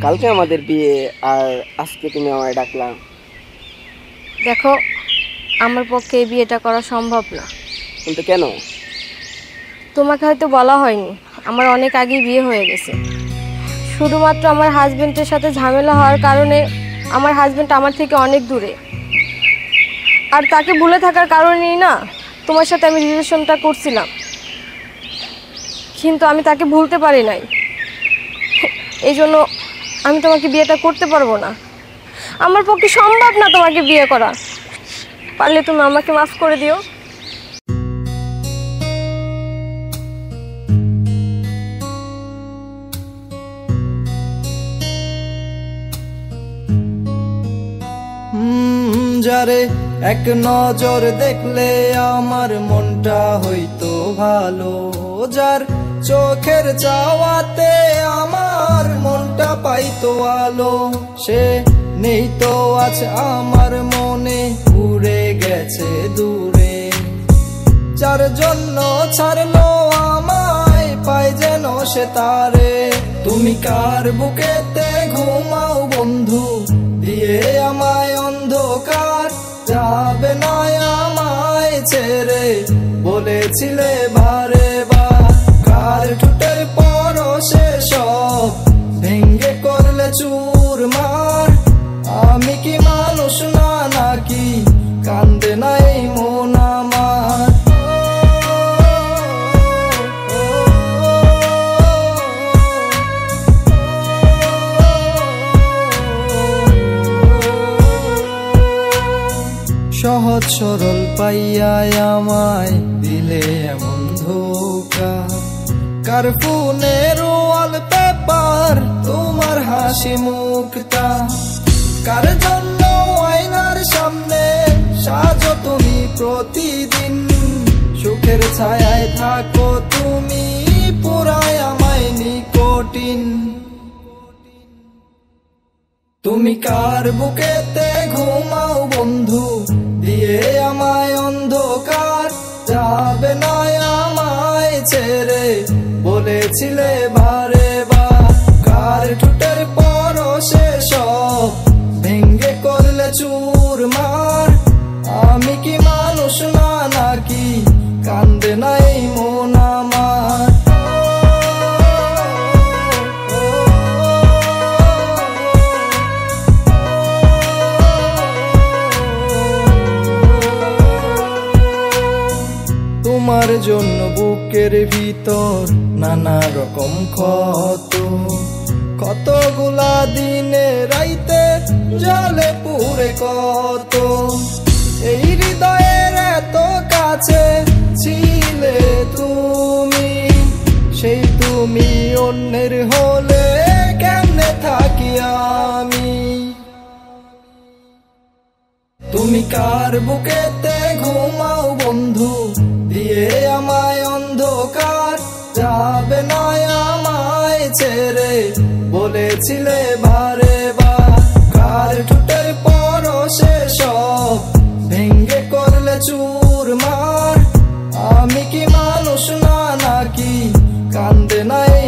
কালকে আমাদের বিয়ে, আর আজকে তুমি আমায় ডাকলা। দেখো, আমার পক্ষে এই বিয়েটা করা সম্ভব না। কিন্তু কেন? তোমাকে হয়তো বলা হয়নি, আমার অনেক আগেই বিয়ে হয়ে গেছে। শুধুমাত্র আমার হাজবেন্ডের সাথে ঝামেলা হওয়ার কারণে আমার হাজবেন্ড আমার থেকে অনেক দূরে, আর তাকে ভুলে থাকার কারণেই না তোমার সাথে আমি রিলেশনটা করছিলাম, কিন্তু আমি তাকে ভুলতে পারি নাই। এই জন্য আমি তোমাকে বিয়েটা করতে পারবো না। আমার পক্ষে সম্ভব না তোমাকে বিয়ে করা। পারলে তুমি আমাকে মাফ করে দিও। যারে এক নজর দেখলে আমার মনটা হইতো ভালো, যার চোখের চাওয়াতে আমার মনটা পাইতো আলো, সে নেই তো আজ আমার মনে, উড়ে গেছে দূরে। যার জন্য ছাড়লো আমায়, পাই যেন সে তারে। তুমি কার বুকেতে ঘুমাও বন্ধু, দিয়ে আমায় অন্ধকার, যাবে না আমায় ছেড়ে, বলেছিলে বারে বার। কার ঠোঁটের পরশে সব ভেঙ্গে করলে চুরমার, আমি কি মানুষ না নাকি, কান্দে নাই মন আমার। সহজ সরল পাইয়া আমায় দিলে এমন ধোঁকা, কার ফোনের ওয়ালপেপার তোমার হাসি মুখটা, কার জন্য আয়নার সামনে সাজো তুমি প্রতিদিন, সুখের ছায়ায় থাকো তুমি, পুরায় আমায় নিকটিন। তুমি কার বুকেতে ঘুমাও বন্ধু, দিয়ে আমায় অন্ধকার, যাবে না আমায় ছেড়ে, বলেছিলে বারে বার। কার ঠোঁটের পরশে সব ভেঙ্গে করলে চুরমার, আমি কি মানুষ না নাকি, কান্দে নাই মন আমার। তোমার জন্য বুকের ভিতর নানা রকম ক্ষত, কতগুলা দিনে রাইতে জলে পুরে কত, এই হৃদয়ের এত কাছে ছিলে তুমি, সেই তুমি অন্যের হলে কেমনে থাকি আমি। তুমি কার বুকেতে ঘুমাও বন্ধু, দিয়ে আমায় অন্ধকার, যাবে না আমায় ছেড়ে, বলেছিলে বারে বার। কার ঠোঁটের পরশে সব ভেঙ্গে করলে চুরমার, আমি কি মানুষ না নাকি, কান্দে নাই